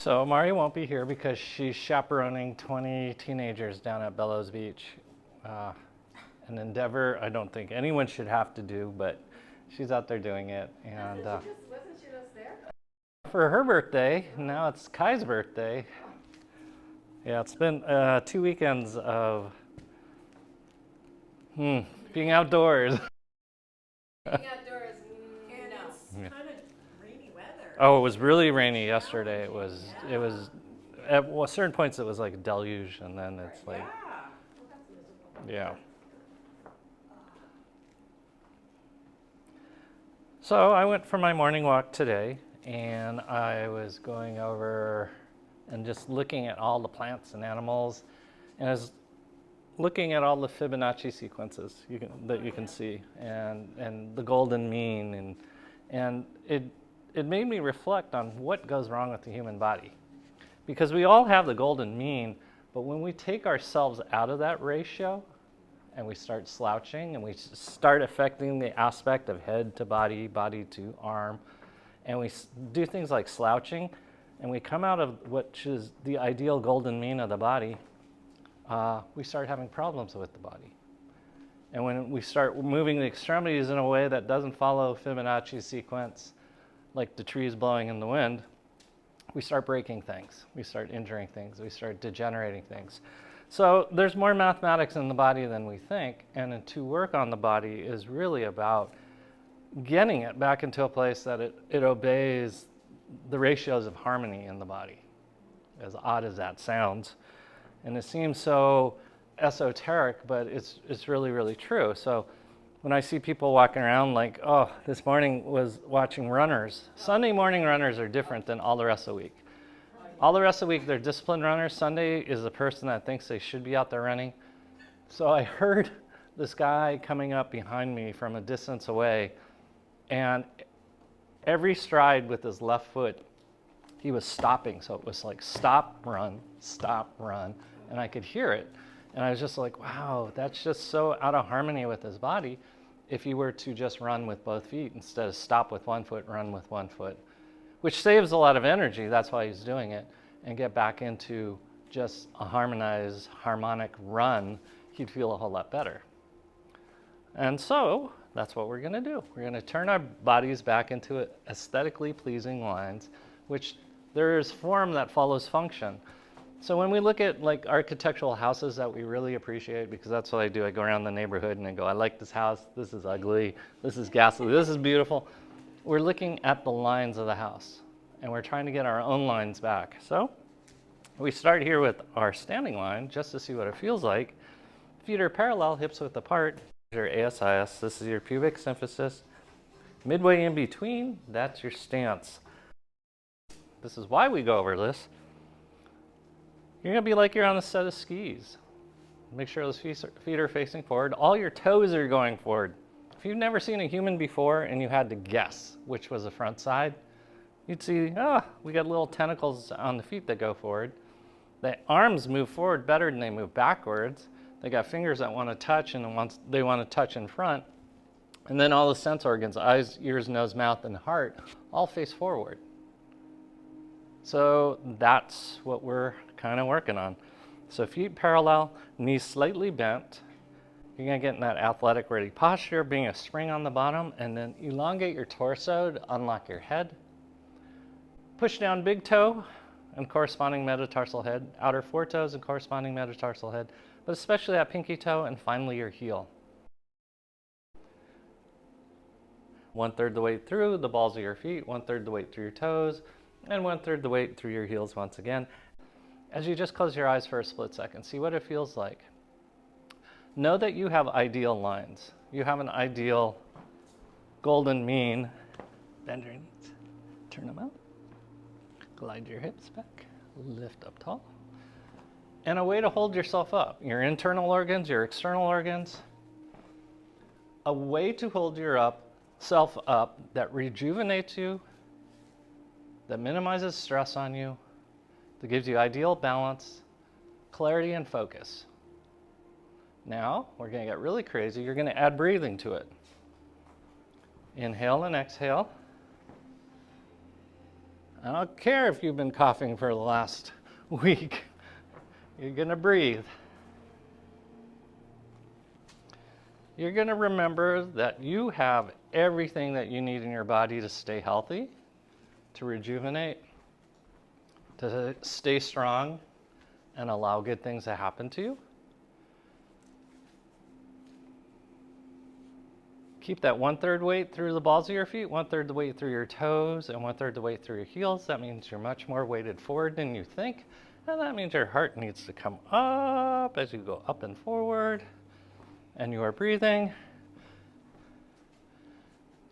So Mari won't be here because she's chaperoning 20 teenagers down at Bellows Beach. An endeavor I don't think anyone should have to do, but she's out there doing it. And wasn't she just there? for her birthday, now it's Kai's birthday. Yeah, it's been 2 weekends of being outdoors. Being outdoors, And no. it's kind of rainy weather. Oh, it was really rainy yesterday. It was at certain points it was like a deluge, and then it's like, yeah. So I went for my morning walk today, and I was going over and just looking at all the plants and animals, and I was looking at all the Fibonacci sequences that you can see, and the golden mean, and it made me reflect on what goes wrong with the human body. Because we all have the golden mean, but when we take ourselves out of that ratio and we start slouching and we start affecting the aspect of head to body, body to arm, and we do things like slouching, and we come out of what is the ideal golden mean of the body, we start having problems with the body. And when we start moving the extremities in a way that doesn't follow Fibonacci's sequence, like the trees blowing in the wind, we start breaking things, we start injuring things, we start degenerating things. So there's more mathematics in the body than we think, and to work on the body is really about getting it back into a place that it obeys the ratios of harmony in the body, as odd as that sounds. And it seems so esoteric, but it's really, really true. So when I see people walking around like, oh, this morning was watching runners. Sunday morning runners are different than all the rest of the week. All the rest of the week, they're disciplined runners. Sunday is the person that thinks they should be out there running. So I heard this guy coming up behind me from a distance away, and every stride with his left foot, he was stopping. So it was like stop, run, and I could hear it. And I was just like, wow, that's just so out of harmony with his body if he were to just run with both feet instead of stop with one foot, run with one foot, which saves a lot of energy. That's why he's doing it. And get back into just a harmonized, harmonic run, he'd feel a whole lot better. And so that's what we're going to do. We're going to turn our bodies back into aesthetically pleasing lines, which there is form that follows function. So when we look at like architectural houses that we really appreciate, because that's what I do, I go around the neighborhood and I go, I like this house, this is ugly, this is ghastly, this is beautiful. We're looking at the lines of the house, and we're trying to get our own lines back. So we start here with our standing line, just to see what it feels like. Feet are parallel, hips width apart. Your ASIS, this is your pubic symphysis. Midway in between, that's your stance. This is why we go over this. You're going to be like you're on a set of skis. Make sure those feet are facing forward. All your toes are going forward. If you've never seen a human before and you had to guess which was the front side, you'd see, we got little tentacles on the feet that go forward. The arms move forward better than they move backwards. They got fingers that want to touch and they want to touch in front. And then all the sense organs, eyes, ears, nose, mouth, and heart, all face forward. So that's what we're kind of working on. So feet parallel, knees slightly bent. You're going to get in that athletic ready posture, being a spring on the bottom, and then elongate your torso to unlock your head. Push down big toe and corresponding metatarsal head, outer foretoes and corresponding metatarsal head, but especially that pinky toe, and finally your heel. 1/3 the weight through the balls of your feet, 1/3 the weight through your toes, and 1/3 the weight through your heels once again. As you just close your eyes for a split second, see what it feels like. Know that you have ideal lines. You have an ideal golden mean. Bend your knees, turn them out, glide your hips back, lift up tall. And a way to hold yourself up, your internal organs, your external organs. A way to hold yourself up that rejuvenates you, that minimizes stress on you, that gives you ideal balance, clarity, and focus. Now, we're going to get really crazy. You're going to add breathing to it. Inhale and exhale. I don't care if you've been coughing for the last week. You're going to breathe. You're going to remember that you have everything that you need in your body to stay healthy, to rejuvenate, to stay strong, and allow good things to happen to you. Keep that 1/3 weight through the balls of your feet, 1/3 the weight through your toes, and 1/3 the weight through your heels. That means you're much more weighted forward than you think. And that means your heart needs to come up as you go up and forward. And you are breathing.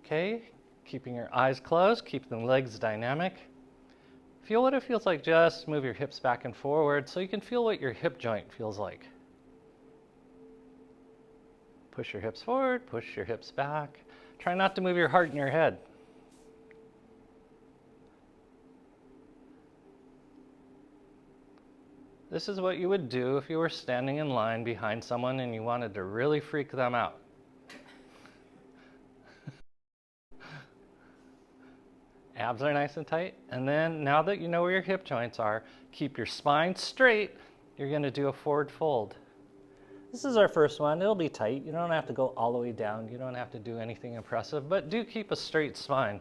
Okay, keeping your eyes closed, keep the legs dynamic. Feel what it feels like. Just move your hips back and forward so you can feel what your hip joint feels like. Push your hips forward, push your hips back. Try not to move your heart and your head. This is what you would do if you were standing in line behind someone and you wanted to really freak them out. Abs are nice and tight. And then now that you know where your hip joints are, keep your spine straight. You're going to do a forward fold. This is our first one. It'll be tight. You don't have to go all the way down. You don't have to do anything impressive, but do keep a straight spine.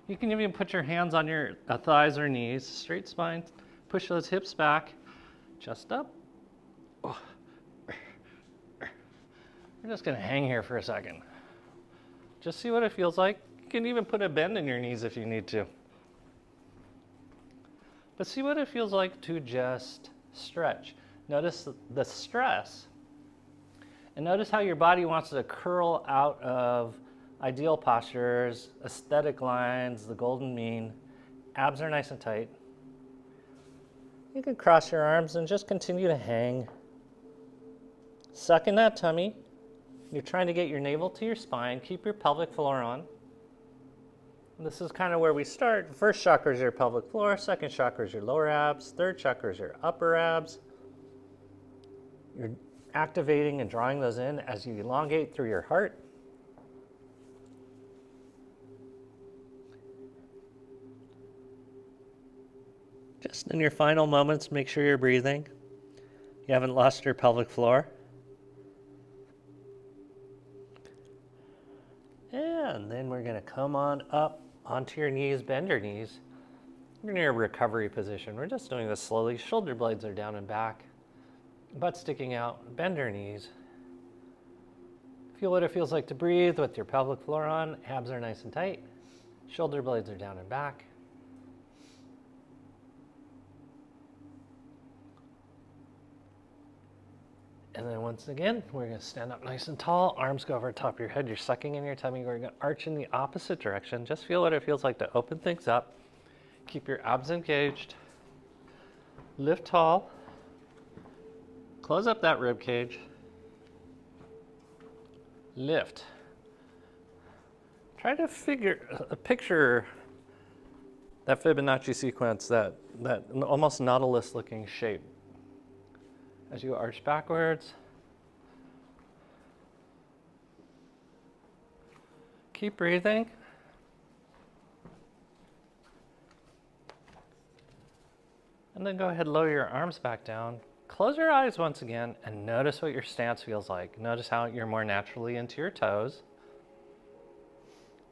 You can even put your hands on your thighs or knees, straight spine. Push those hips back, chest up. Oh. We're just going to hang here for a second. Just see what it feels like. You can even put a bend in your knees if you need to. But see what it feels like to just stretch. Notice the stress, and notice how your body wants to curl out of ideal postures, aesthetic lines, the golden mean. Abs are nice and tight. You can cross your arms and just continue to hang. Suck in that tummy. You're trying to get your navel to your spine. Keep your pelvic floor on. This is kind of where we start. First chakra is your pelvic floor. Second chakra is your lower abs. Third chakra is your upper abs. You're activating and drawing those in as you elongate through your heart. Just in your final moments, make sure you're breathing. You haven't lost your pelvic floor. And then we're going to come on up onto your knees, bend your knees. You're in your recovery position. We're just doing this slowly. Shoulder blades are down and back. Butt sticking out, bend your knees. Feel what it feels like to breathe with your pelvic floor on. Abs are nice and tight. Shoulder blades are down and back. And then once again, we're going to stand up nice and tall. Arms go over top of your head. You're sucking in your tummy. We're going to arch in the opposite direction. Just feel what it feels like to open things up. Keep your abs engaged. Lift tall. Close up that rib cage. Lift. Try to picture that Fibonacci sequence, that almost nautilus looking shape. As you arch backwards. Keep breathing. And then go ahead and lower your arms back down. Close your eyes once again and notice what your stance feels like. Notice how you're more naturally into your toes.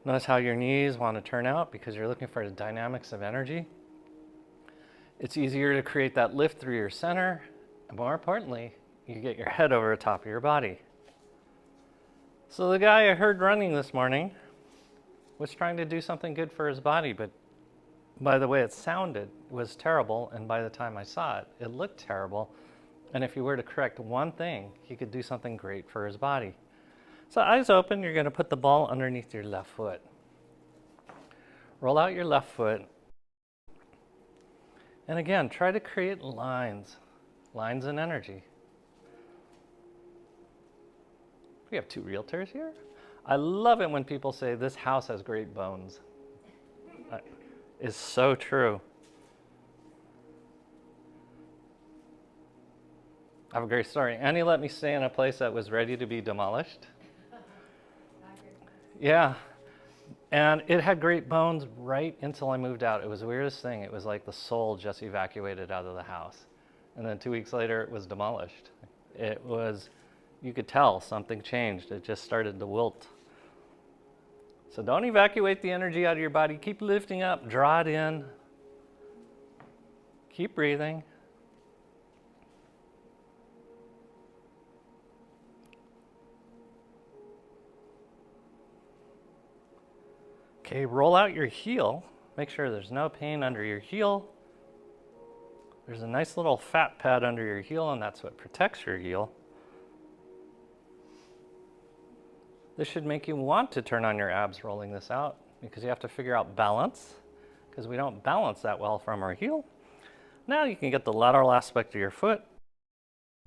Notice how your knees want to turn out because you're looking for the dynamics of energy. It's easier to create that lift through your center. And more importantly, you get your head over the top of your body. So the guy I heard running this morning was trying to do something good for his body, but by the way it sounded was terrible, and by the time I saw it, it looked terrible. And if you were to correct one thing, he could do something great for his body. So eyes open, you're going to put the ball underneath your left foot. Roll out your left foot. And again, try to create lines and energy. We have two realtors here. I love it when people say this house has great bones. It's so true. I have a great story. Annie let me stay in a place that was ready to be demolished. Yeah. And it had great bones right until I moved out. It was the weirdest thing. It was like the soul just evacuated out of the house. And then 2 weeks later, it was demolished. It was, you could tell something changed. It just started to wilt. So don't evacuate the energy out of your body. Keep lifting up, draw it in. Keep breathing. Okay, roll out your heel. Make sure there's no pain under your heel. There's a nice little fat pad under your heel, and that's what protects your heel. This should make you want to turn on your abs rolling this out, because you have to figure out balance, because we don't balance that well from our heel. Now you can get the lateral aspect of your foot.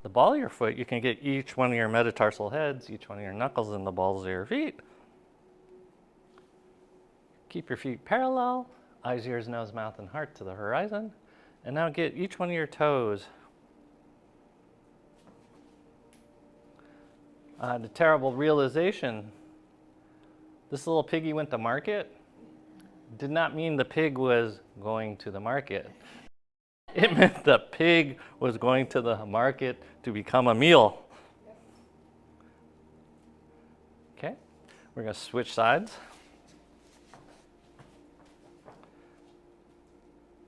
The ball of your foot, you can get each one of your metatarsal heads, each one of your knuckles in the balls of your feet. Keep your feet parallel, eyes, ears, nose, mouth, and heart to the horizon. And now get each one of your toes. The terrible realization, this little piggy went to market, did not mean the pig was going to the market. It meant the pig was going to the market to become a meal. Okay, we're going to switch sides.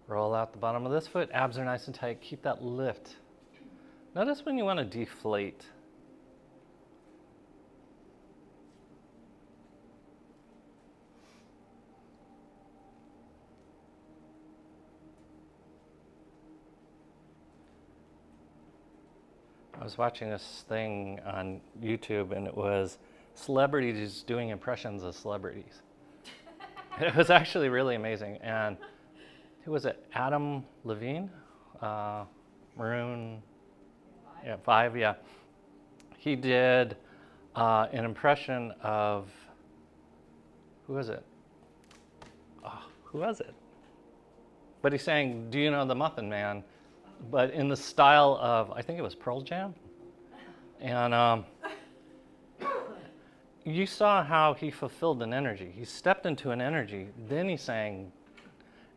Roll out the bottom of this foot. Abs are nice and tight. Keep that lift. Notice when you want to deflate. I was watching this thing on YouTube, and it was celebrities doing impressions of celebrities. It was actually really amazing. And who was it? Adam Levine? Maroon 5, yeah. He did an impression of, who was it? Oh, who was it? But he's saying, do you know the Muffin Man? But in the style of, I think it was Pearl Jam. And you saw how he fulfilled an energy. He stepped into an energy, then he sang.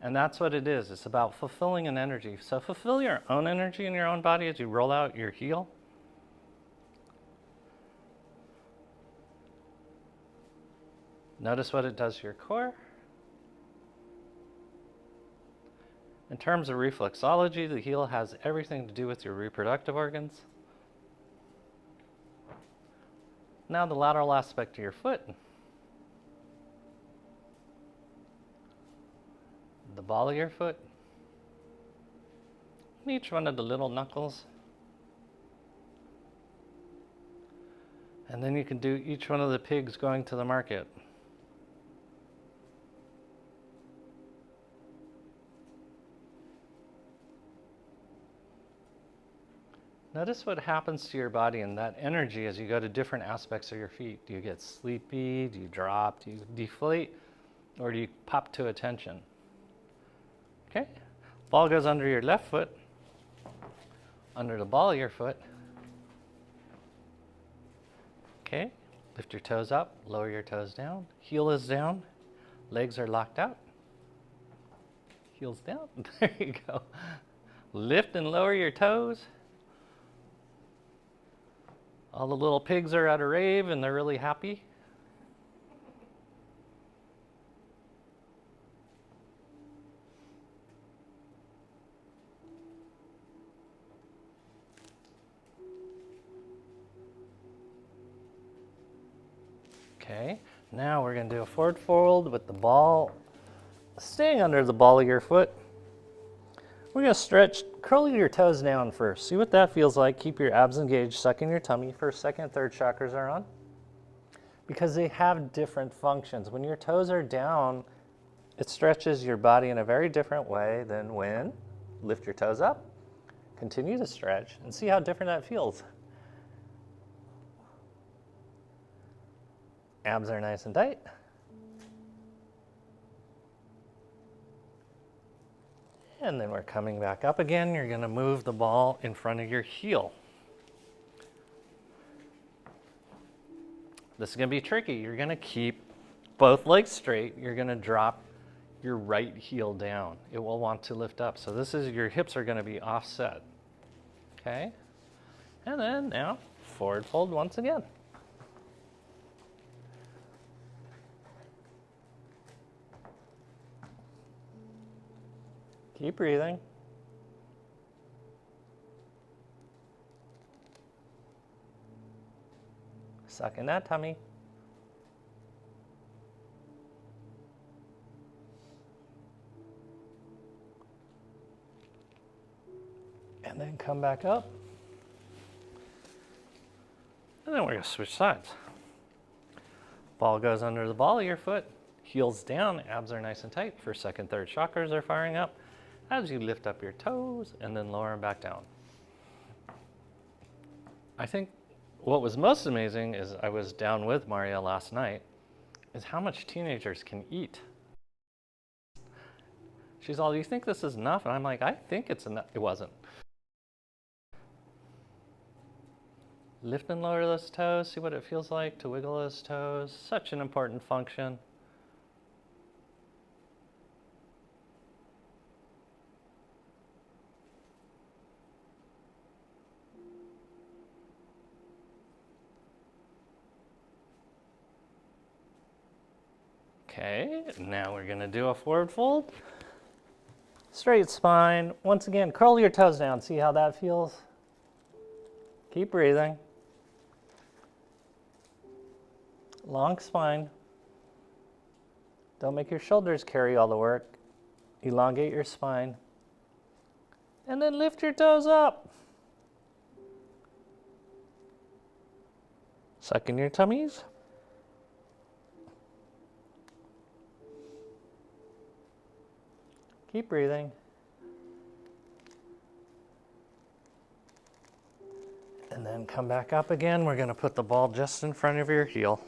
And that's what it is. It's about fulfilling an energy. So fulfill your own energy in your own body as you roll out your heel. Notice what it does to your core. In terms of reflexology, the heel has everything to do with your reproductive organs. Now the lateral aspect of your foot. The ball of your foot, and each one of the little knuckles. And then you can do each one of the pigs going to the market. Notice what happens to your body and that energy as you go to different aspects of your feet. Do you get sleepy? Do you drop? Do you deflate? Or do you pop to attention? Okay, ball goes under your left foot, under the ball of your foot. Okay, lift your toes up, lower your toes down. Heel is down, legs are locked out. Heels down, there you go. Lift and lower your toes. All the little pigs are at a rave and they're really happy. Okay, now we're going to do a forward fold with the ball staying under the ball of your foot. We're going to stretch, curl your toes down first. See what that feels like. Keep your abs engaged, suck in your tummy. First, second, third chakras are on because they have different functions. When your toes are down, it stretches your body in a very different way than when lift your toes up, continue to stretch, and see how different that feels. Abs are nice and tight. And then we're coming back up again. You're going to move the ball in front of your heel. This is going to be tricky. You're going to keep both legs straight, you're going to drop your right heel down. It will want to lift up. So this is, your hips are going to be offset. Okay? And then now, forward fold once again. Keep breathing. Suck in that tummy. And then come back up. And then we're going to switch sides. Ball goes under the ball of your foot, heels down, abs are nice and tight. First, second, third chakras are firing up as you lift up your toes and then lower them back down. I think what was most amazing is I was down with Maria last night, is how much teenagers can eat. She's all, do you think this is enough? And I'm like, I think it's enough. It wasn't. Lift and lower those toes, see what it feels like to wiggle those toes. Such an important function. Okay, now we're going to do a forward fold. Straight spine. Once again, curl your toes down. See how that feels? Keep breathing. Long spine. Don't make your shoulders carry all the work. Elongate your spine. And then lift your toes up. Suck in your tummies. Keep breathing. And then come back up again. We're going to put the ball just in front of your heel.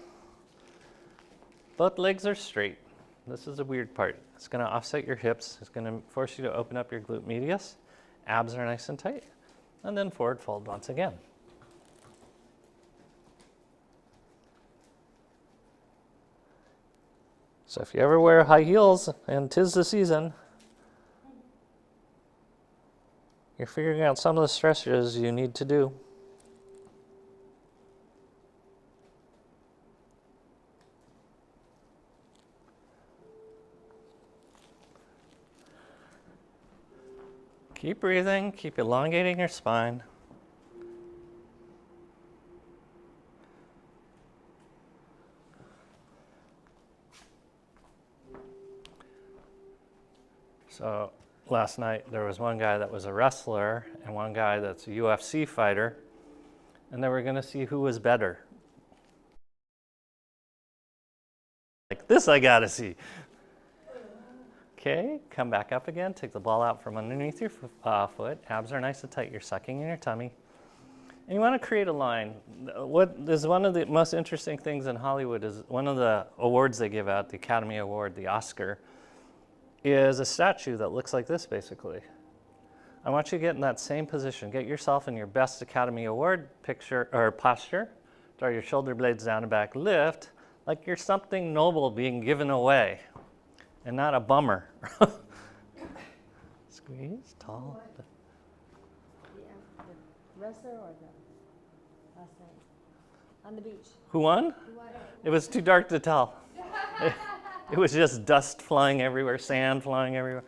Both legs are straight. This is the weird part. It's going to offset your hips. It's going to force you to open up your glute medius. Abs are nice and tight. And then forward fold once again. So if you ever wear high heels, and 'tis the season, you're figuring out some of the stretches you need to do. Keep breathing, keep elongating your spine. So last night there was one guy that was a wrestler and one guy that's a UFC fighter, and they were going to see who was better. Like this I got to see. Okay, come back up again. Take the ball out from underneath your foot. Abs are nice and tight. You're sucking in your tummy. And you want to create a line. What is one of the most interesting things in Hollywood is one of the awards they give out, the Academy Award, the Oscar, is a statue that looks like this basically. I want you to get in that same position. Get yourself in your best Academy Award picture or posture. Draw your shoulder blades down and back. Lift like you're something noble being given away and not a bummer. Squeeze, tall. The wrestler or the last night? On the beach. Who won? Who won? It was too dark to tell. It was just dust flying everywhere, sand flying everywhere.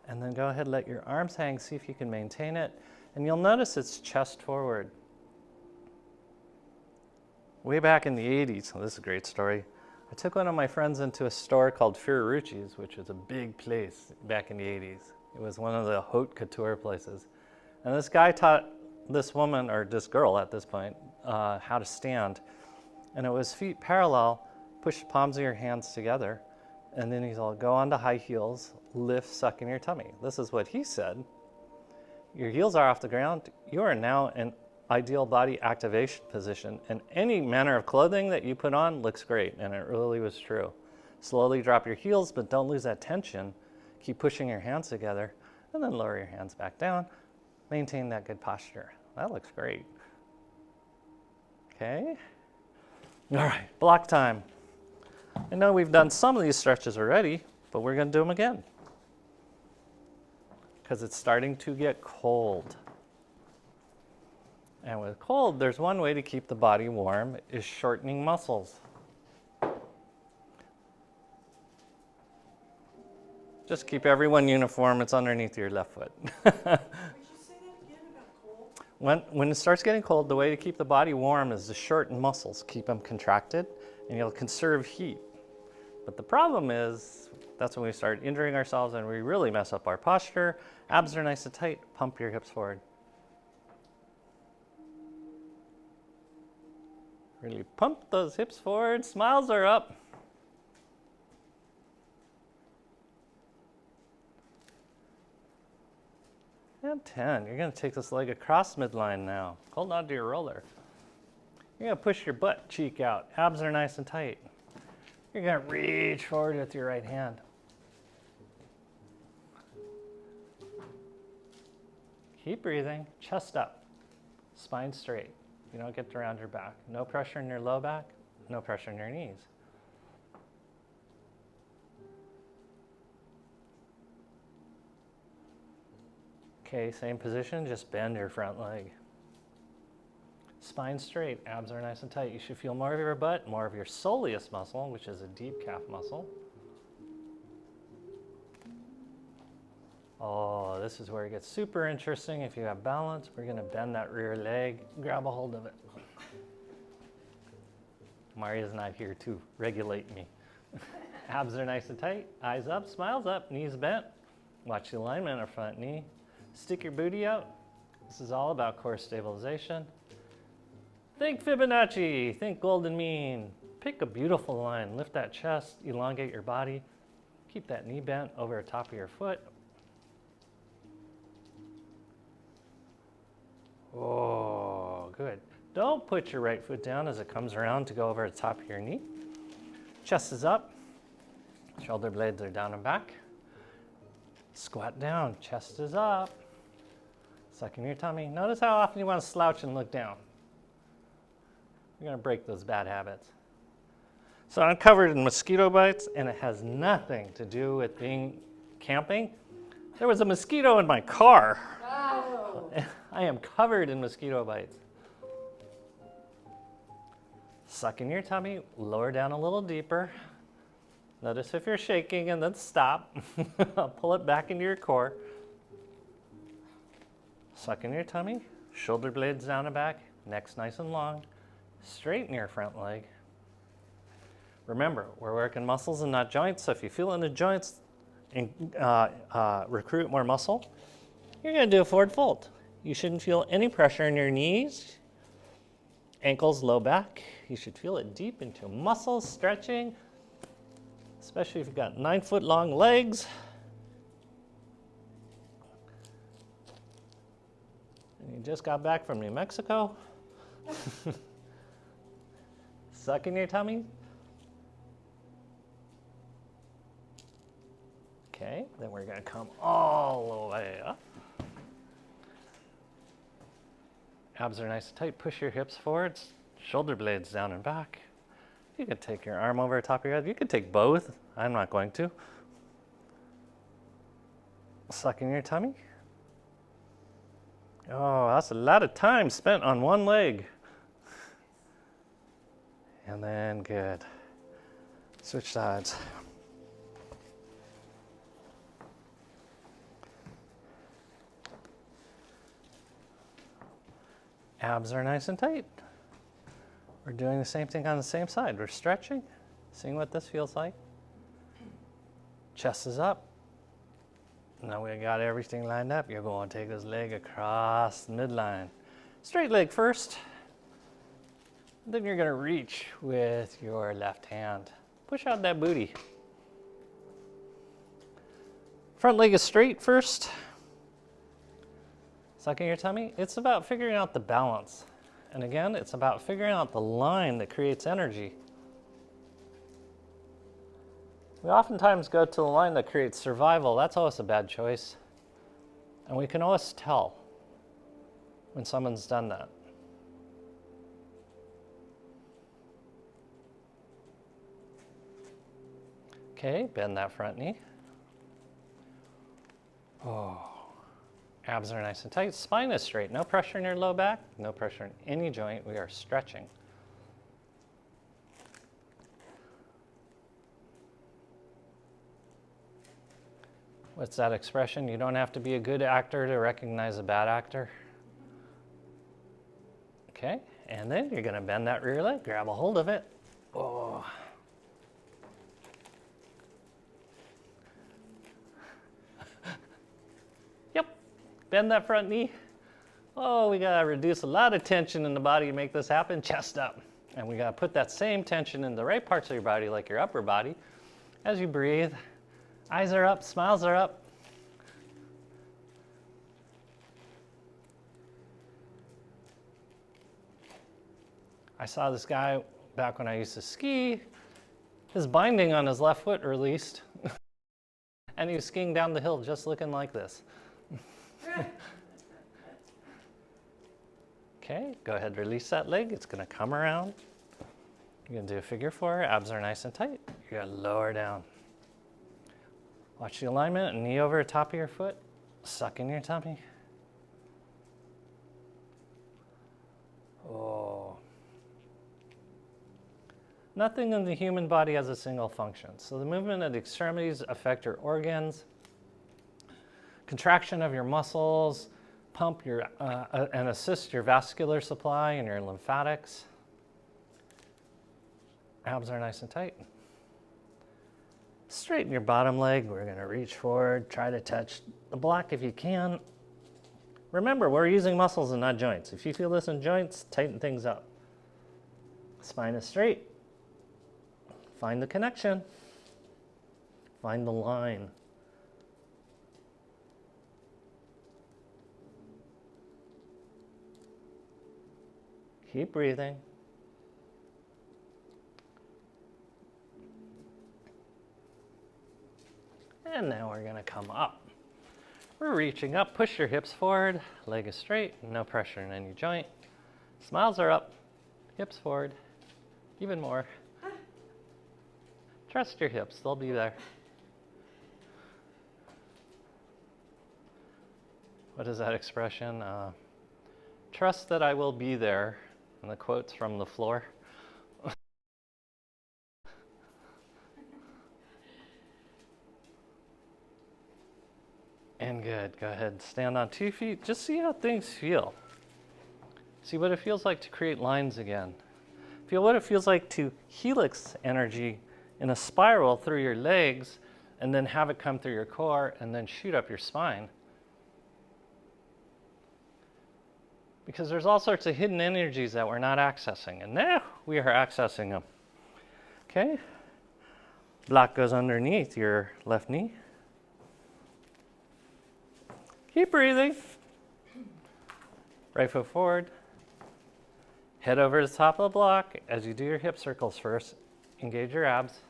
And then go ahead, let your arms hang, see if you can maintain it. And you'll notice it's chest forward. Way back in the 80s, this is a great story, I took one of my friends into a store called Fibonacci's, which was a big place back in the 80s. It was one of the haute couture places. And this guy taught this woman, or this girl at this point, how to stand. And it was feet parallel, push the palms of your hands together, and then he's all, go onto high heels, lift, suck in your tummy. This is what he said. Your heels are off the ground. You are now in ideal body activation position, and any manner of clothing that you put on looks great, and it really was true. Slowly drop your heels, but don't lose that tension. Keep pushing your hands together, and then lower your hands back down. Maintain that good posture. That looks great. Okay. All right, block time. I know we've done some of these stretches already, but we're going to do them again because it's starting to get cold. And with cold, there's one way to keep the body warm is shortening muscles. Just keep everyone uniform. It's underneath your left foot. Would you say that again about cold? When it starts getting cold, the way to keep the body warm is to shorten muscles, keep them contracted, and you'll conserve heat. But the problem is, that's when we start injuring ourselves and we really mess up our posture. Abs are nice and tight. Pump your hips forward. Really pump those hips forward. Smiles are up. And 10. You're going to take this leg across midline now. Hold on to your roller. You're going to push your butt cheek out. Abs are nice and tight. You're going to reach forward with your right hand. Keep breathing. Chest up. Spine straight. You don't get around your back. No pressure in your low back. No pressure in your knees. Okay, same position, just bend your front leg. Spine straight, abs are nice and tight. You should feel more of your butt, more of your soleus muscle, which is a deep calf muscle. Oh, this is where it gets super interesting. If you have balance, we're going to bend that rear leg, grab a hold of it. Maria's not here to regulate me. Abs are nice and tight, eyes up, smiles up, knees bent. Watch the alignment of front knee. Stick your booty out. This is all about core stabilization. Think Fibonacci, think golden mean. Pick a beautiful line, lift that chest, elongate your body. Keep that knee bent over the top of your foot. Oh, good. Don't put your right foot down as it comes around to go over the top of your knee. Chest is up, shoulder blades are down and back. Squat down, chest is up. Suck in your tummy. Notice how often you want to slouch and look down. You're going to break those bad habits. So I'm covered in mosquito bites, and it has nothing to do with being camping. There was a mosquito in my car. Oh. I am covered in mosquito bites. Suck in your tummy, lower down a little deeper. Notice if you're shaking and then stop. Pull it back into your core. Suck in your tummy, shoulder blades down and back, neck's nice and long. Straighten your front leg. Remember, we're working muscles and not joints, so if you feel in the joints and recruit more muscle, you're going to do a forward fold. You shouldn't feel any pressure in your knees, ankles, low back. You should feel it deep into muscles, stretching, especially if you've got 9-foot long legs. And you just got back from New Mexico. Suck in your tummy. Okay, then we're going to come all the way up. Abs are nice and tight. Push your hips forward, shoulder blades down and back. You can take your arm over the top of your head. You can take both. I'm not going to. Suck in your tummy. Oh, that's a lot of time spent on one leg. And then good. Switch sides. Abs are nice and tight. We're doing the same thing on the same side. We're stretching, seeing what this feels like. Chest is up. Now we got everything lined up. You're going to take this leg across the midline. Straight leg first. Then you're going to reach with your left hand. Push out that booty. Front leg is straight first. Suck in your tummy. It's about figuring out the balance. And again, it's about figuring out the line that creates energy. We oftentimes go to the line that creates survival. That's always a bad choice. And we can always tell when someone's done that. Okay, bend that front knee. Oh, abs are nice and tight. Spine is straight. No pressure in your low back, no pressure in any joint. We are stretching. What's that expression? You don't have to be a good actor to recognize a bad actor. Okay, and then you're going to bend that rear leg, grab a hold of it. Oh. Yep, bend that front knee. Oh, we got to reduce a lot of tension in the body to make this happen. Chest up. And we got to put that same tension in the right parts of your body, like your upper body. As you breathe, eyes are up, smiles are up. I saw this guy back when I used to ski. His binding on his left foot released. And he was skiing down the hill just looking like this. Okay, go ahead, release that leg. It's going to come around. You're going to do a figure four. Abs are nice and tight. You're going to lower down. Watch the alignment, knee over the top of your foot. Suck in your tummy. Oh. Nothing in the human body has a single function. So the movement of the extremities affect your organs, contraction of your muscles, pump your and assist your vascular supply and your lymphatics. Abs are nice and tight. Straighten your bottom leg. We're going to reach forward, try to touch the block if you can. Remember, we're using muscles and not joints. If you feel this in joints, tighten things up. Spine is straight. Find the connection. Find the line. Keep breathing. And now we're going to come up. We're reaching up. Push your hips forward. Leg is straight. No pressure in any joint. Smiles are up. Hips forward. Even more. Trust your hips. They'll be there. What is that expression? Trust that I will be there. And the quote's from the floor. And good. Go ahead. Stand on 2 feet. Just see how things feel. See what it feels like to create lines again. Feel what it feels like to helix energy in a spiral through your legs and then have it come through your core and then shoot up your spine. Because there's all sorts of hidden energies that we're not accessing, and now we are accessing them. Okay? Block goes underneath your left knee. Keep breathing. Right foot forward. Head over to the top of the block. As you do your hip circles first, engage your abs.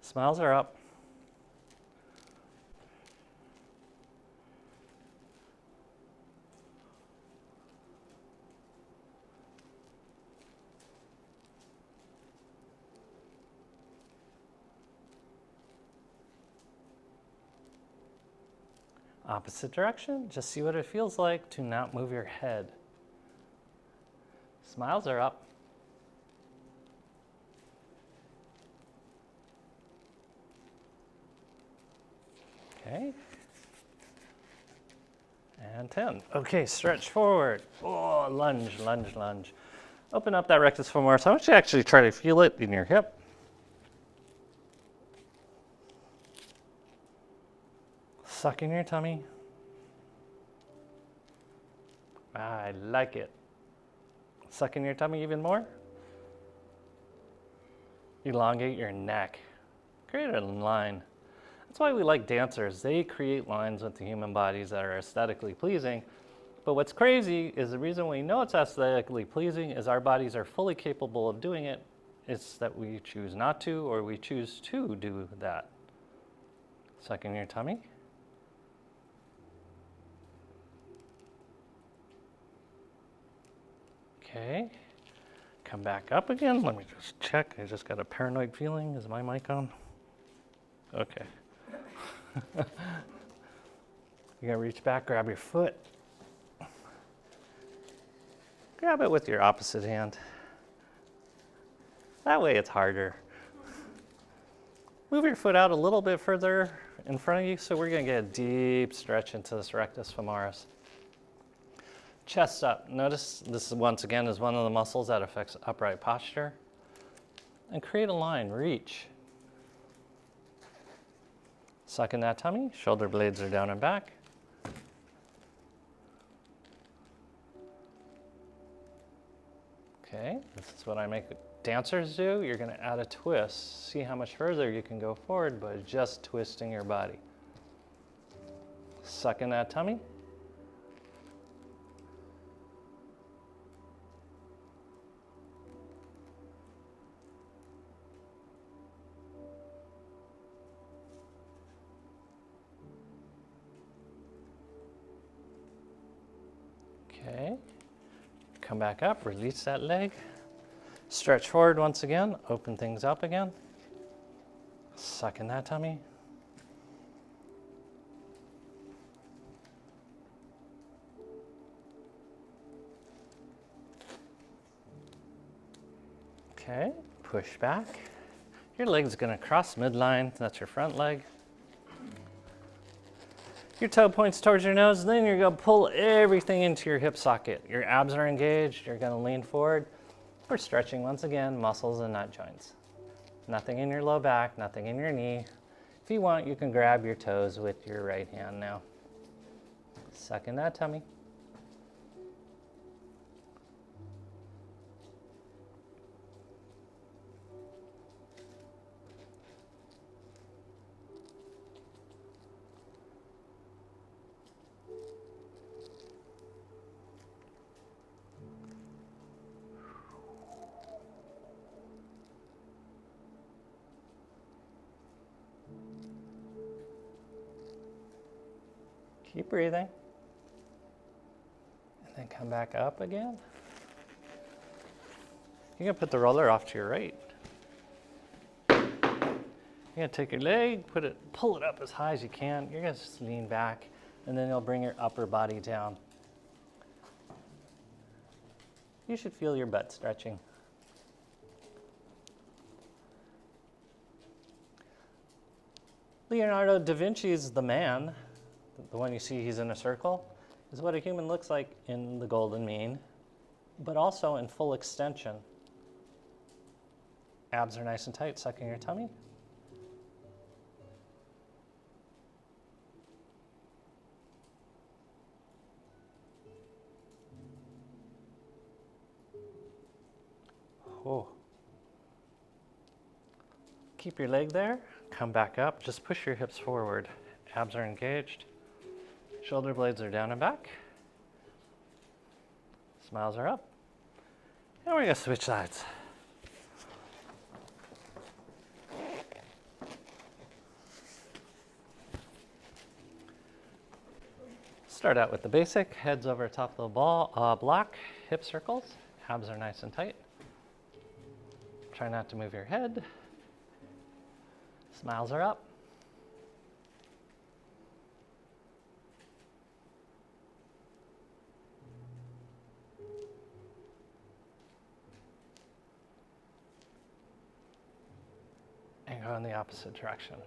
Smiles are up. Opposite direction, just see what it feels like to not move your head. Smiles are up. Okay. And 10. Okay, stretch forward. Oh, lunge, lunge, lunge. Open up that rectus femoris. I want you to actually try to feel it in your hip. Suck in your tummy. I like it. Suck in your tummy even more. Elongate your neck. Create a line. That's why we like dancers. They create lines with the human bodies that are aesthetically pleasing. But what's crazy is the reason we know it's aesthetically pleasing is our bodies are fully capable of doing it. It's that we choose not to, or we choose to do that. Suck in your tummy. Okay, come back up again. Let me just check. I just got a paranoid feeling. Is my mic on? Okay. You're gonna reach back, grab your foot. Grab it with your opposite hand. That way it's harder. Move your foot out a little bit further in front of you, so we're gonna get a deep stretch into this rectus femoris. Chest up. Notice this is, once again, is one of the muscles that affects upright posture. And create a line, reach. Suck in that tummy, shoulder blades are down and back. Okay, this is what I make dancers do. You're gonna add a twist. See how much further you can go forward by just twisting your body. Suck in that tummy. Okay, come back up, release that leg. Stretch forward once again, open things up again. Suck in that tummy. Okay, push back. Your leg's gonna cross midline, that's your front leg. Your toe points towards your nose, then you're gonna pull everything into your hip socket. Your abs are engaged, you're gonna lean forward. We're stretching once again, muscles and nut joints. Nothing in your low back, nothing in your knee. If you want, you can grab your toes with your right hand now. Suck in that tummy. Keep breathing. And then come back up again. You're gonna put the roller off to your right. You're gonna take your leg, pull it up as high as you can. You're gonna just lean back, and then you'll bring your upper body down. You should feel your butt stretching. Leonardo da Vinci's The Man, the one you see he's in a circle, is what a human looks like in the golden mean, but also in full extension. Abs are nice and tight, sucking your tummy. Oh. Keep your leg there, come back up, just push your hips forward. Abs are engaged, shoulder blades are down and back. Smiles are up. And we're gonna switch sides. Start out with the basic, heads over top of the block, hip circles, abs are nice and tight. Try not to move your head. Smiles are up. And go in the opposite direction.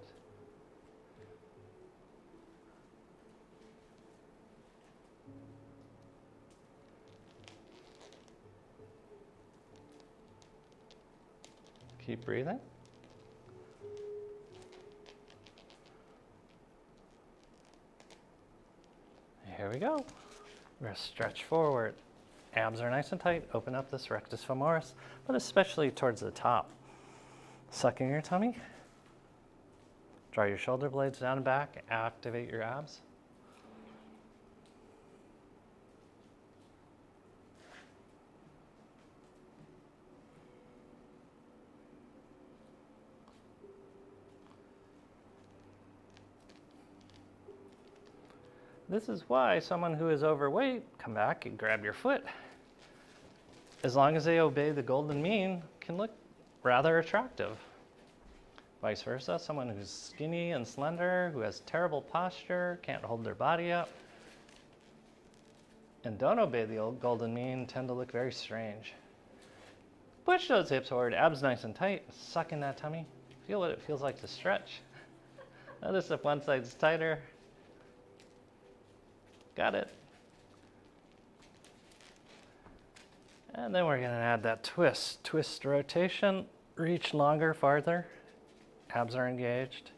Keep breathing. Here we go. We're gonna stretch forward. Abs are nice and tight. Open up this rectus femoris, but especially towards the top. Sucking your tummy. Draw your shoulder blades down and back. Activate your abs. This is why someone who is overweight, come back and grab your foot. As long as they obey the golden mean, can look rather attractive. Vice versa, someone who's skinny and slender, who has terrible posture, can't hold their body up, and don't obey the old golden mean tend to look very strange. Push those hips forward, abs nice and tight, suck in that tummy. Feel what it feels like to stretch. Notice if one side's tighter. Got it. And then we're gonna add that twist. Twist rotation, reach longer, farther. Abs are engaged.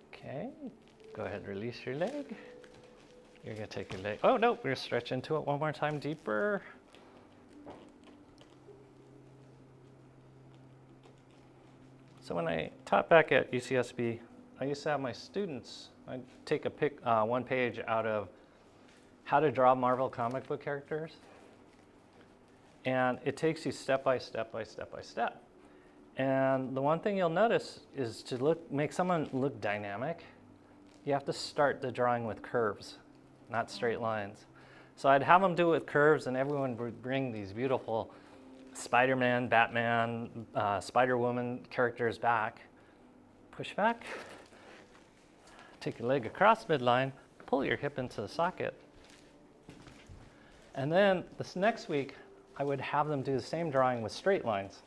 Okay, go ahead and release your leg. You're gonna take your leg, oh no, we're gonna stretch into it one more time deeper. So when I taught back at UCSB, I used to have my students, I'd take one page out of how to draw Marvel comic book characters. And it takes you step by step by step by step. And the one thing you'll notice is to make someone look dynamic, you have to start the drawing with curves, not straight lines. So I'd have them do it with curves, and everyone would bring these beautiful Spider-Man, Batman, Spider-Woman characters back. Push back, take your leg across midline, pull your hip into the socket. And then this next week, I would have them do the same drawing with straight lines.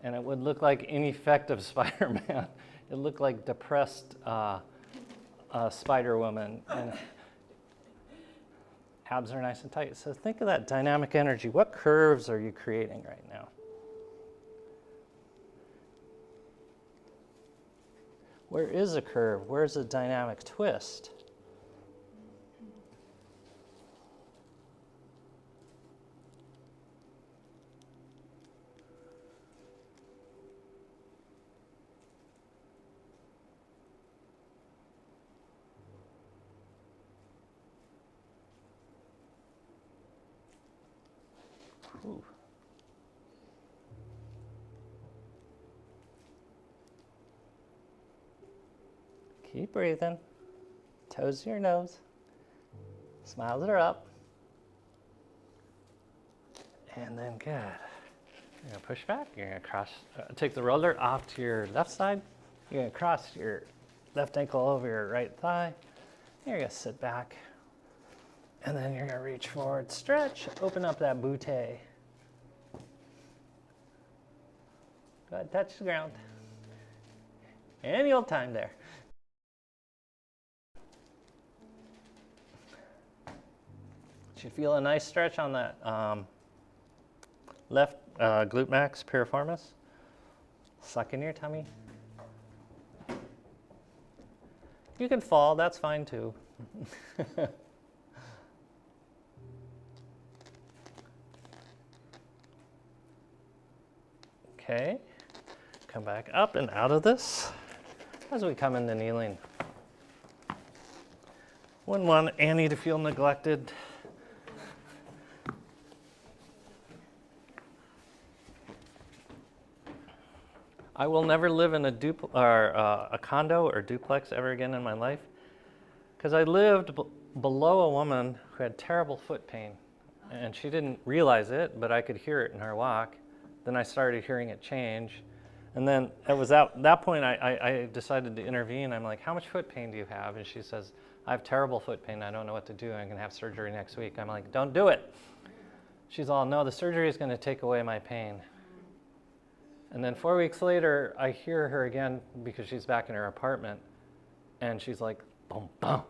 And it would look like ineffective Spider-Man. It looked like depressed Spider-Woman. And abs are nice and tight. So think of that dynamic energy. What curves are you creating right now? Where is a curve? Where's a dynamic twist? Ooh. Keep breathing. Toes to your nose. Smiles are up. And then good. You're gonna push back. You're gonna cross, take the roller off to your left side. You're gonna cross your left ankle over your right thigh. You're gonna sit back. And then you're gonna reach forward, stretch, open up that butte. Go ahead, touch the ground. Any old time there. Should feel a nice stretch on that left glute max piriformis. Suck in your tummy. You can fall, that's fine too. Okay, come back up and out of this as we come into kneeling. Wouldn't want Annie to feel neglected. I will never live in a condo or duplex ever again in my life, because I lived below a woman who had terrible foot pain, and she didn't realize it, but I could hear it in her walk. Then I started hearing it change. And then it was at that point I decided to intervene. I'm like, how much foot pain do you have? And she says, I have terrible foot pain. I don't know what to do. I'm going to have surgery next week. I'm like, don't do it. She's all, no, the surgery is going to take away my pain. And then 4 weeks later, I hear her again because she's back in her apartment. And she's like, boom, boom,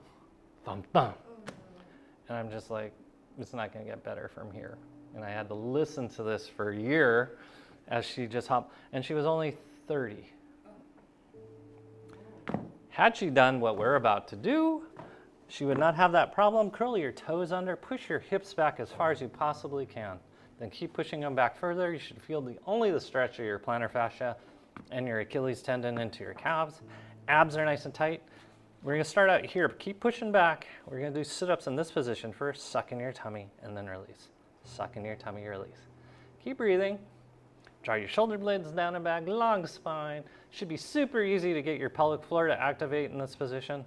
boom, boom. And I'm just like, it's not going to get better from here. And I had to listen to this for a year as she just hopped, and she was only 30. Had she done what we're about to do, she would not have that problem. Curl your toes under, push your hips back as far as you possibly can. Then keep pushing them back further. You should feel only the stretch of your plantar fascia and your Achilles tendon into your calves. Abs are nice and tight. We're gonna start out here, keep pushing back. We're gonna do sit-ups in this position first, suck in your tummy, and then release. Suck in your tummy, release. Keep breathing. Draw your shoulder blades down and back, long spine. Should be super easy to get your pelvic floor to activate in this position.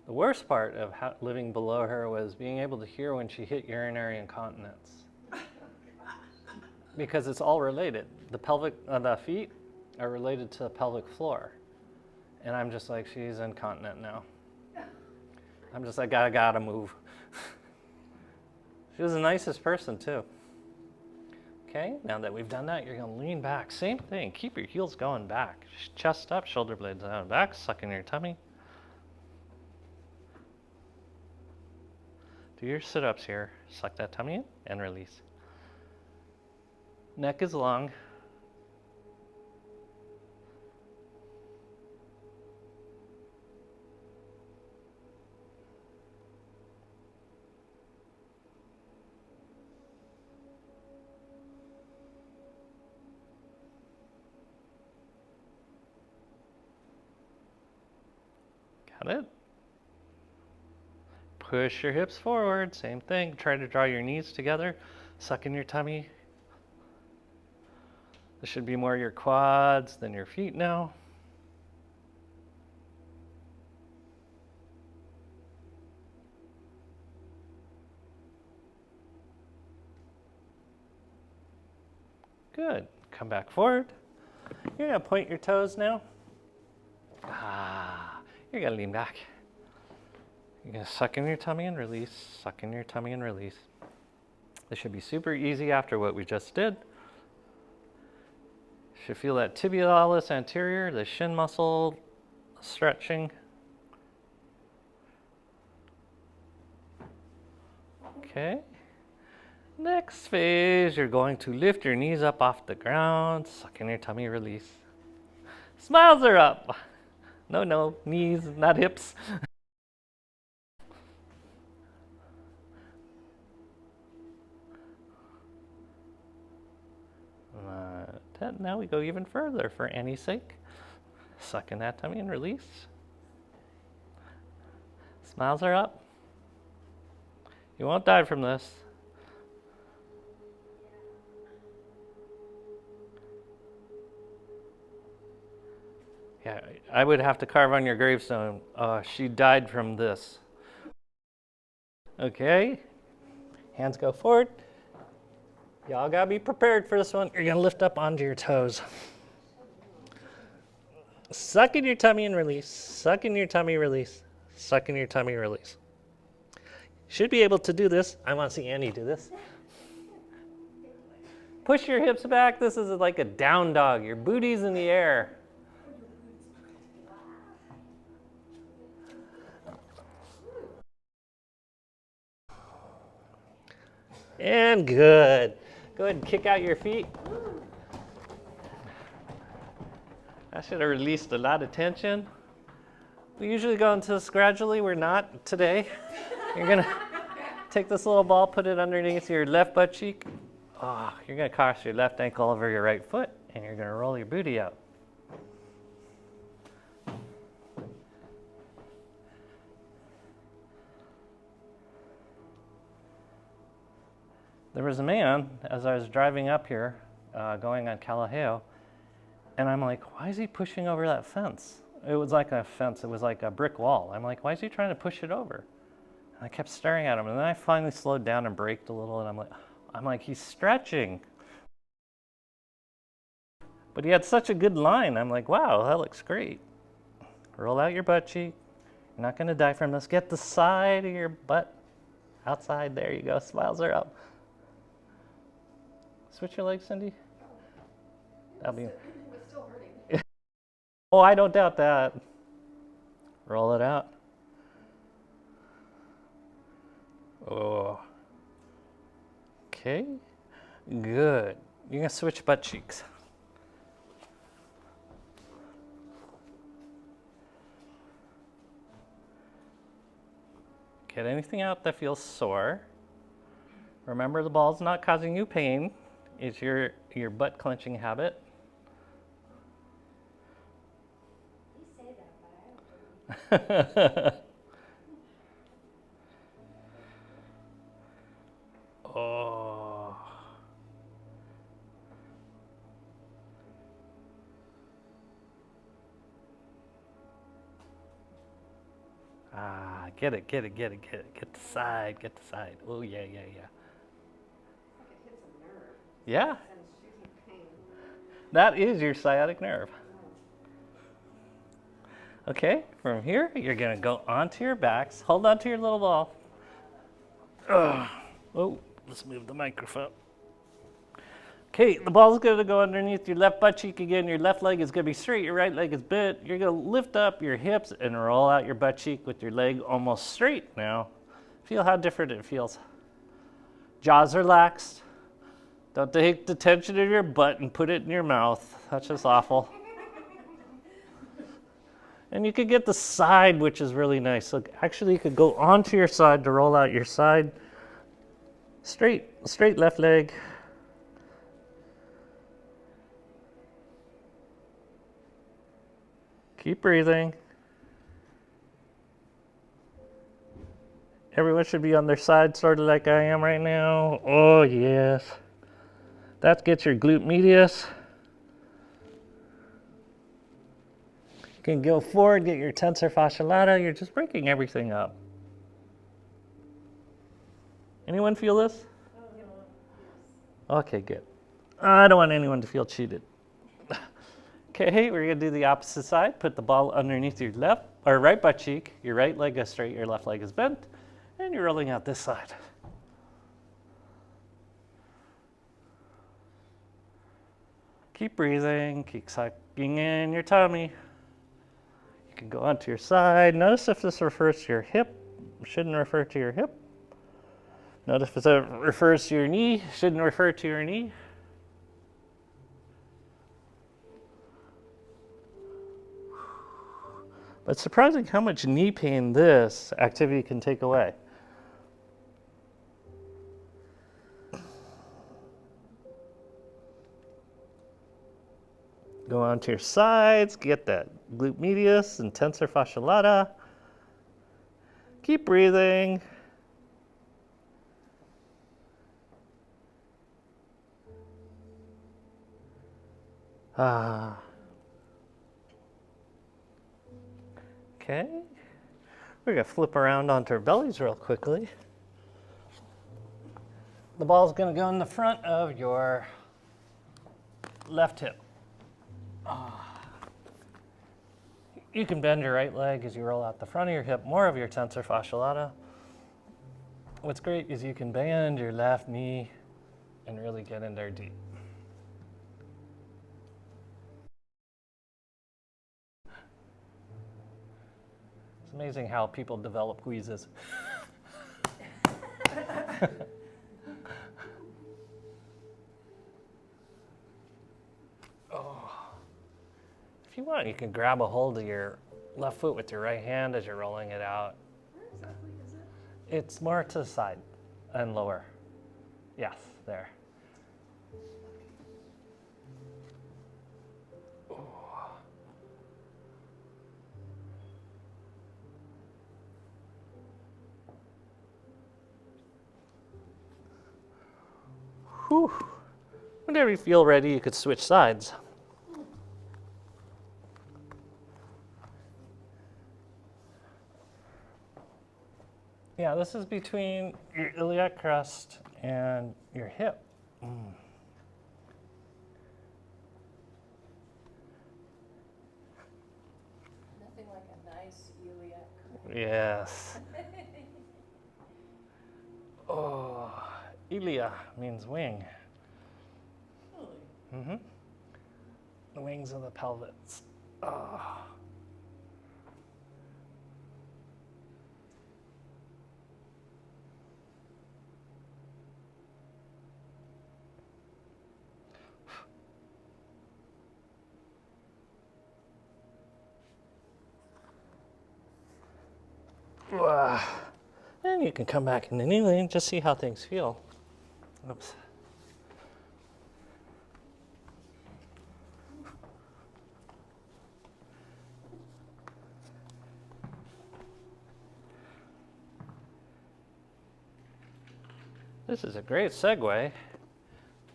The worst part of living below her was being able to hear when she hit urinary incontinence. Because it's all related. The feet are related to the pelvic floor. And I'm just like, she's incontinent now. I'm just like, I gotta move. She was the nicest person too. Okay, now that we've done that, you're gonna lean back. Same thing, keep your heels going back. Chest up, shoulder blades down and back, suck in your tummy. Do your sit-ups here. Suck that tummy in and release. Neck is long. Got it? Push your hips forward, same thing. Try to draw your knees together. Suck in your tummy. This should be more your quads than your feet now. Good. Come back forward. You're gonna point your toes now. You're gonna lean back. You're gonna suck in your tummy and release, suck in your tummy and release. This should be super easy after what we just did. Should feel that tibialis anterior, the shin muscle stretching. Okay. Next phase, you're going to lift your knees up off the ground, suck in your tummy, release. Smiles are up. No, knees, not hips. Now we go even further for Annie's sake. Suck in that tummy and release. Smiles are up. You won't die from this. Yeah, I would have to carve on your gravestone, she died from this. Okay, hands go forward. Y'all gotta be prepared for this one. You're gonna lift up onto your toes. Suck in your tummy and release. Suck in your tummy, release. Suck in your tummy, release. Should be able to do this. I want to see Annie do this. Push your hips back. This is like a down dog. Your booty's in the air. And good. Go ahead and kick out your feet. I should have released a lot of tension. We usually go into this gradually. We're not today. You're going to take this little ball, put it underneath your left butt cheek. You're going to cross your left ankle over your right foot, and you're going to roll your booty out. There was a man, as I was driving up here, going on Kalaheo, and I'm like, why is he pushing over that fence? It was like a fence, it was like a brick wall. I'm like, why is he trying to push it over? And I kept staring at him, and then I finally slowed down and braked a little, and I'm like, he's stretching. But he had such a good line. I'm like, wow, that looks great. Roll out your butt cheek. You're not gonna die from this. Get the side of your butt outside. There you go, smiles are up. Switch your legs, Cindy. That'll be. It was still hurting. Oh, I don't doubt that. Roll it out. Oh. Okay. Good. You're gonna switch butt cheeks. Get anything out that feels sore. Remember, the ball's not causing you pain. is your butt clenching habit. You say that, but I don't believe it. Oh. Ah, get it. Get the side, get the side. Oh, yeah. It's like it hits a nerve. Yeah, And shooting pain. that is your sciatic nerve. Okay, from here, you're gonna go onto your backs. Hold on to your little ball. Ugh. Oh, let's move the microphone. Okay, the ball's gonna go underneath your left butt cheek again. Your left leg is gonna be straight, your right leg is bent. You're gonna lift up your hips and roll out your butt cheek with your leg almost straight now. Feel how different it feels. Jaws are relaxed. Don't take the tension in your butt and put it in your mouth. That's just awful. And you could get the side, which is really nice. So actually, you could go onto your side to roll out your side. Straight left leg. Keep breathing. Everyone should be on their side, sort of like I am right now. Oh, yes. That gets your glute medius. You can go forward, get your tensor fascia lata. You're just breaking everything up. Anyone feel this? Oh, yes. Okay, good. I don't want anyone to feel cheated. Okay, we're gonna do the opposite side. Put the ball underneath your left or right butt cheek. Your right leg is straight, your left leg is bent, and you're rolling out this side. Keep breathing, keep sucking in your tummy. You can go onto your side. Notice if this refers to your hip, shouldn't refer to your hip. Notice if it refers to your knee, shouldn't refer to your knee. But it's surprising how much knee pain this activity can take away. Go onto your sides, get that glute medius and tensor fascia lata. Keep breathing. Ah. Okay. We're going to flip around onto our bellies real quickly. The ball's going to go in the front of your left hip. You can bend your right leg as you roll out the front of your hip, more of your tensor fascia lata. What's great is you can bend your left knee and really get in there deep. It's amazing how people develop wheezes. If you want, you can grab a hold of your left foot with your right hand as you're rolling it out. Where exactly is it? It's more to the side and lower. Yes, there. Whew. Whenever you feel ready, you could switch sides. Yeah, this is between your iliac crest and your hip. Nothing like a nice iliac crest. Yes. Oh, ilia means wing. Really? Mm-hmm. The wings of the pelvis. Oh. And you can come back in the kneeling and just see how things feel. Oops. This is a great segue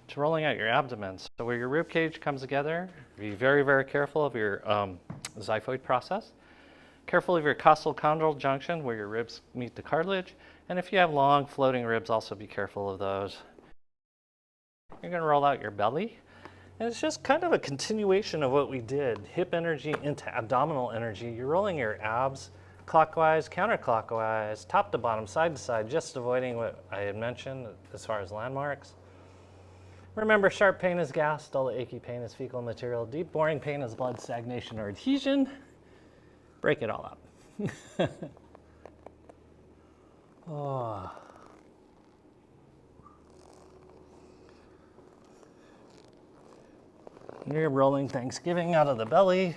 to rolling out your abdomen. So where your rib cage comes together, be very, very careful of your xiphoid process. Careful of your costal-chondral junction where your ribs meet the cartilage. And if you have long floating ribs, also be careful of those. You're going to roll out your belly. And it's just kind of a continuation of what we did. Hip energy into abdominal energy. You're rolling your abs clockwise, counterclockwise, top to bottom, side to side, just avoiding what I had mentioned as far as landmarks. Remember, sharp pain is gas, dull achy pain is fecal material, deep boring pain is blood stagnation or adhesion. Break it all up. Oh. You're rolling Thanksgiving out of the belly.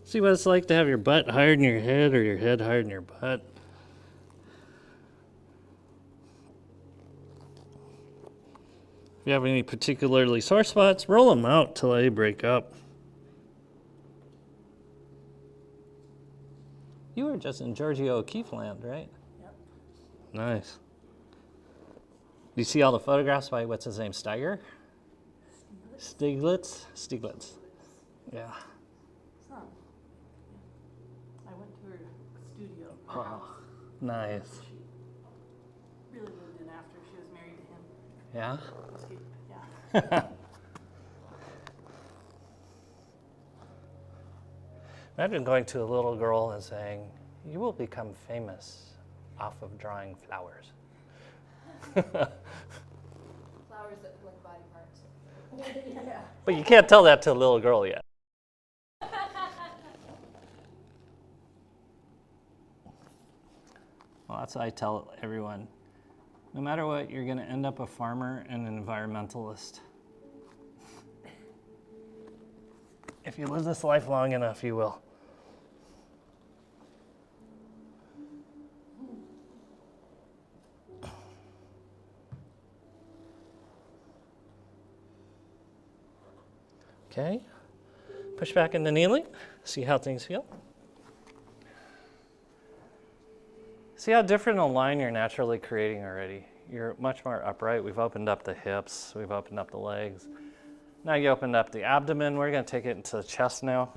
See what it's like to have your butt higher than your head or your head higher than your butt. If you have any particularly sore spots, roll them out till they break up. You were just in Giorgio O'Keeffe land, right? Yep. Nice. Do you see all the photographs by, what's his name, Steiger? Stieglitz? Stieglitz. Yeah. Son. I went to her studio. Oh, nice. She really lived in after she was married to him. Yeah? Yeah. Imagine going to a little girl and saying, "You will become famous off of drawing flowers." Flowers that look like body parts. Yeah. But you can't tell that to a little girl yet. Well, that's what I tell everyone. No matter what, you're going to end up a farmer and an environmentalist. If you live this life long enough, you will. Okay. Push back into kneeling. See how things feel. See how different a line you're naturally creating already. You're much more upright. We've opened up the hips. We've opened up the legs. Now you opened up the abdomen. We're going to take it into the chest now.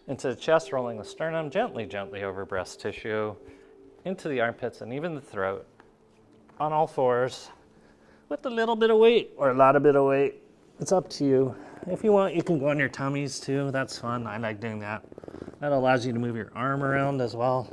Into the chest, rolling the sternum, gently, gently over breast tissue, into the armpits and even the throat. On all fours, with a little bit of weight or a lot of bit of weight. It's up to you. If you want, you can go on your tummies too. That's fun. I like doing that. That allows you to move your arm around as well.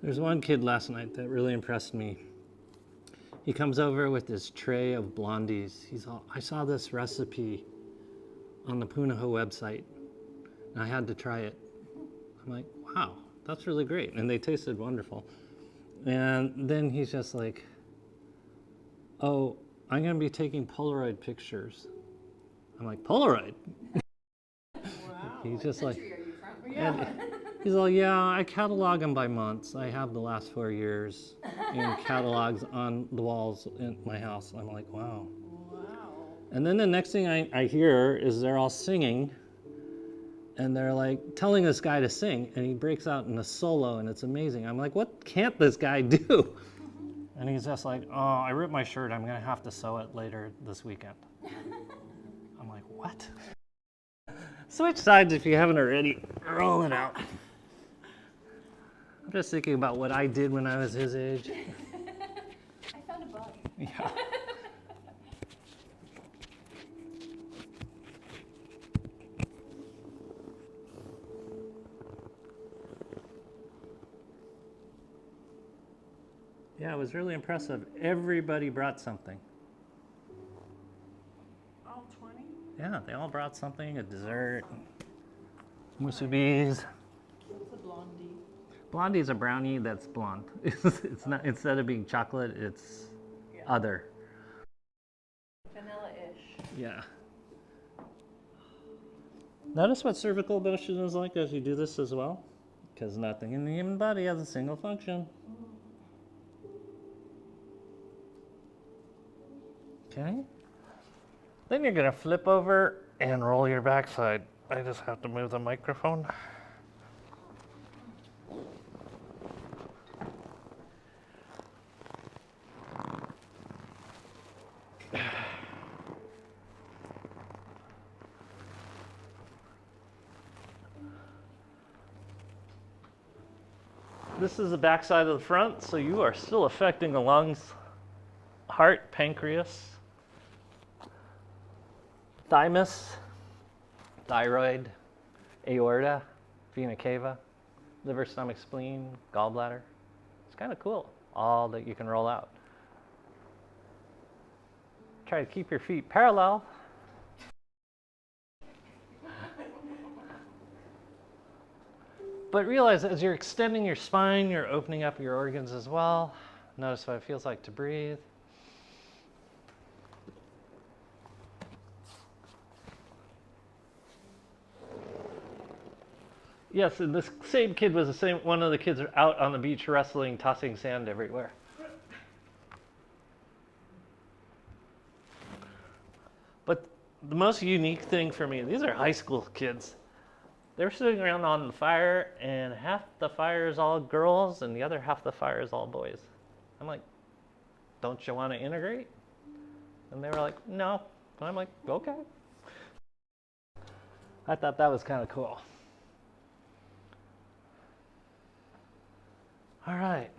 There's one kid last night that really impressed me. He comes over with this tray of blondies. I saw this recipe on the Punahou website, and I had to try it. I'm like, wow, that's really great. And they tasted wonderful. And then he's just like, oh, I'm going to be taking Polaroid pictures. I'm like, Polaroid? Wow. He's just like, Country are you from? Yeah. he's like, yeah, I catalog them by months. I have the last 4 years in catalogs on the walls in my house. I'm like, wow. Wow. And then the next thing I hear is they're all singing, and they're like telling this guy to sing, and he breaks out in a solo, and it's amazing. I'm like, what can't this guy do? And he's just like, oh, I ripped my shirt. I'm going to have to sew it later this weekend. I'm like, what? Switch sides if you haven't already. Roll it out. I'm just thinking about what I did when I was his age. I found a bug. Yeah. Yeah, it was really impressive. Everybody brought something. All 20? Yeah, they all brought something, a dessert, musubis. What's a blondie? Blondie's a brownie that's blonde. It's not, instead of being chocolate, it's other. Vanilla-ish. Yeah. Notice what cervical motion is like as you do this as well, because nothing in the human body has a single function. Okay. Then you're gonna flip over and roll your backside. I just have to move the microphone. This is the backside of the front, so you are still affecting the lungs, heart, pancreas, thymus, thyroid, aorta, vena cava, liver, stomach, spleen, gallbladder. It's kind of cool, all that you can roll out. Try to keep your feet parallel. But realize as you're extending your spine, you're opening up your organs as well. Notice what it feels like to breathe. Yes, and this same kid was the same, one of the kids out on the beach wrestling, tossing sand everywhere. But the most unique thing for me, these are high school kids. They're sitting around on the fire, and half the fire is all girls, and the other half the fire is all boys. I'm like, don't you want to integrate? And they were like, no. And I'm like, okay. I thought that was kind of cool. All right.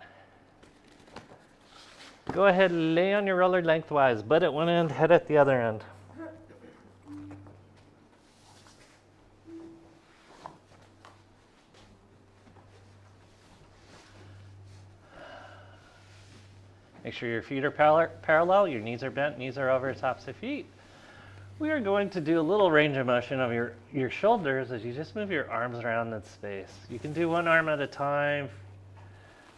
Go ahead, lay on your roller lengthwise, butt at one end, head at the other end. Make sure your feet are parallel, your knees are bent, knees are over tops of feet. We are going to do a little range of motion of your shoulders as you just move your arms around in space. You can do one arm at a time,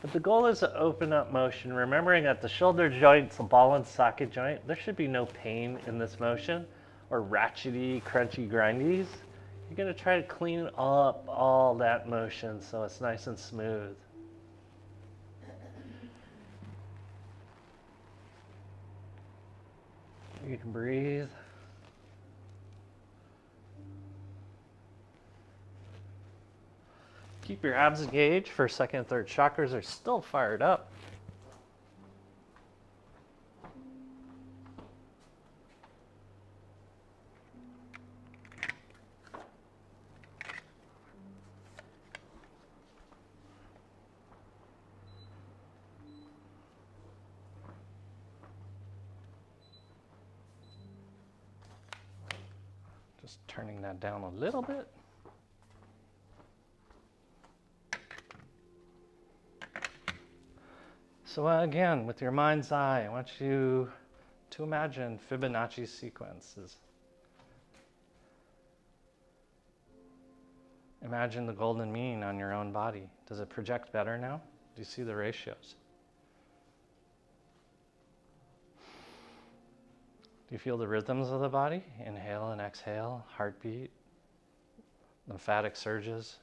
but the goal is to open up motion, remembering that the shoulder joint's a ball and socket joint. There should be no pain in this motion or ratchety, crunchy grindies. You're going to try to clean up all that motion so it's nice and smooth. You can breathe. Keep your abs engaged. First, second, and third chakras are still fired up. Just turning that down a little bit. So again, with your mind's eye, I want you to imagine Fibonacci sequences. Imagine the golden mean on your own body. Does it project better now? Do you see the ratios? Do you feel the rhythms of the body? Inhale and exhale, heartbeat, lymphatic surges.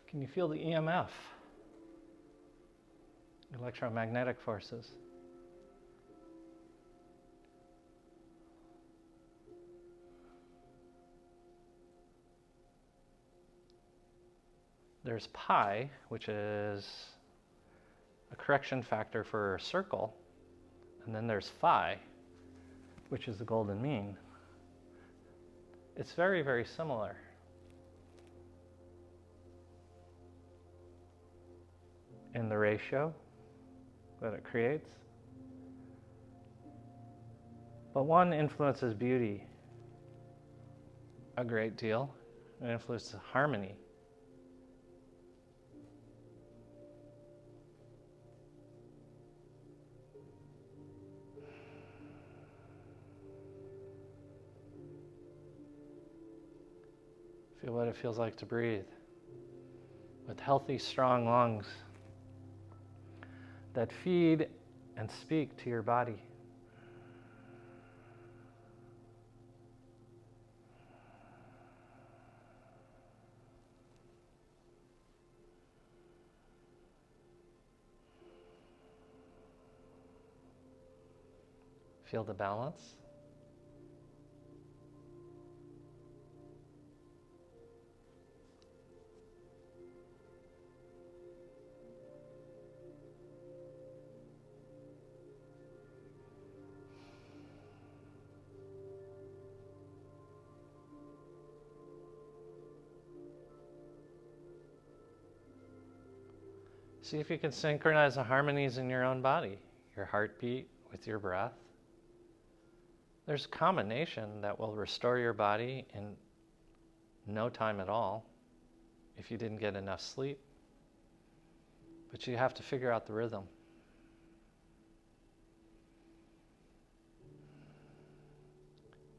Can you feel the EMF? Electromagnetic forces. There's pi, which is a correction factor for a circle, and then there's phi, which is the golden mean. It's very, very similar. In the ratio that it creates. But one influences beauty a great deal. It influences harmony Feel what it feels like to breathe with healthy, strong lungs that feed and speak to your body. Feel the balance. See if you can synchronize the harmonies in your own body, your heartbeat with your breath. There's a combination that will restore your body in no time at all if you didn't get enough sleep. But you have to figure out the rhythm.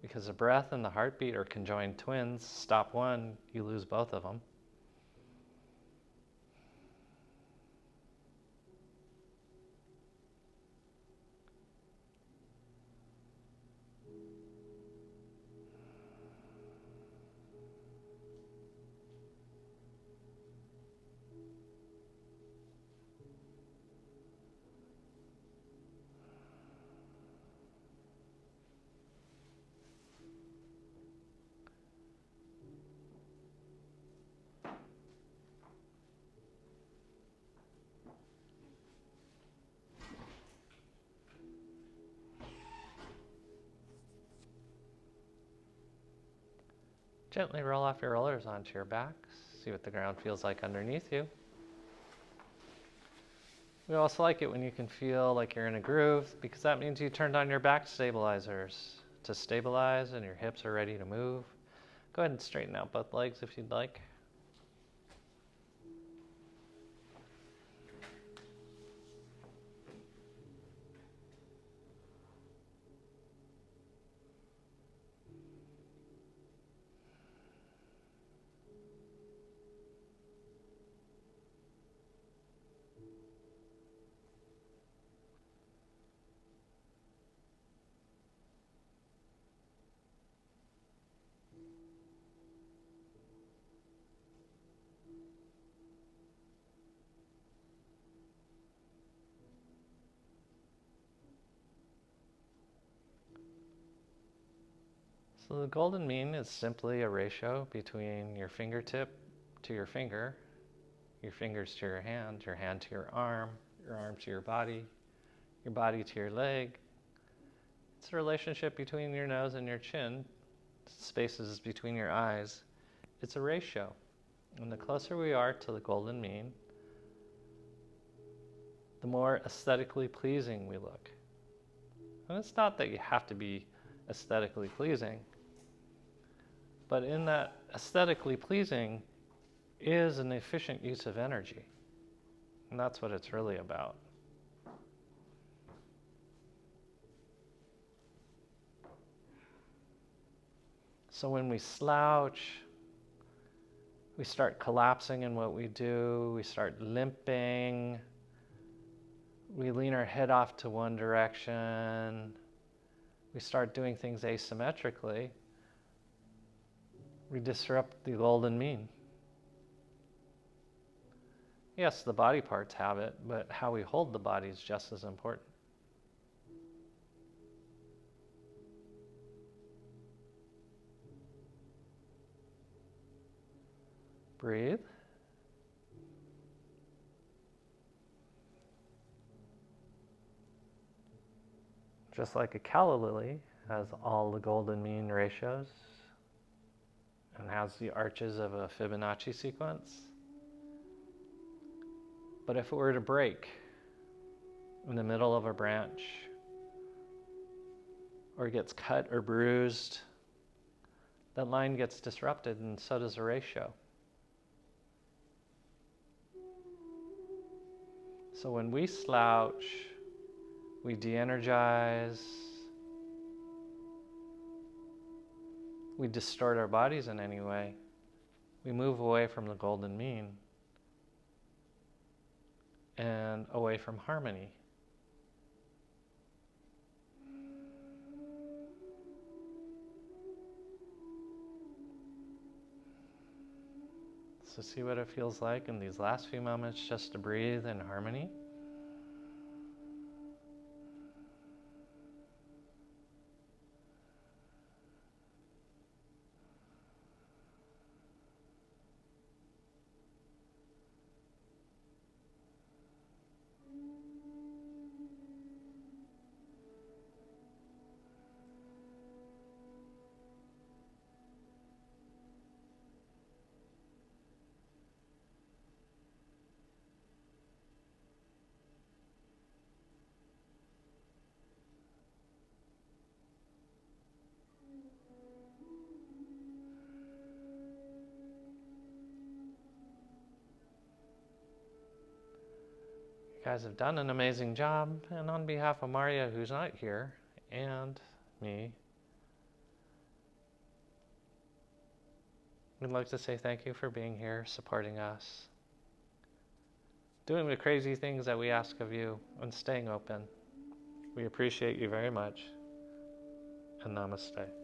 Because the breath and the heartbeat are conjoined twins. Stop one, you lose both of them. Gently roll off your rollers onto your back. See what the ground feels like underneath you. We also like it when you can feel like you're in a groove, because that means you turned on your back stabilizers to stabilize and your hips are ready to move. Go ahead and straighten out both legs if you'd like. So the golden mean is simply a ratio between your fingertip to your finger, your fingers to your hand to your arm to your body to your leg. It's a relationship between your nose and your chin, spaces between your eyes. It's a ratio. And the closer we are to the golden mean, the more aesthetically pleasing we look. And it's not that you have to be aesthetically pleasing, but in that aesthetically pleasing is an efficient use of energy. And that's what it's really about. So when we slouch, we start collapsing in what we do, we start limping, we lean our head off to one direction, we start doing things asymmetrically, we disrupt the golden mean. Yes, the body parts have it, but how we hold the body is just as important. Breathe. Just like a calla lily has all the golden mean ratios and has the arches of a Fibonacci sequence. But if it were to break in the middle of a branch, or it gets cut or bruised, that line gets disrupted, and so does the ratio. So when we slouch, we de-energize, we distort our bodies in any way, we move away from the golden mean and away from harmony. So see what it feels like in these last few moments just to breathe in harmony. You guys have done an amazing job, and on behalf of Maria, who's not here, and me, we'd like to say thank you for being here, supporting us, doing the crazy things that we ask of you, and staying open. We appreciate you very much, and namaste.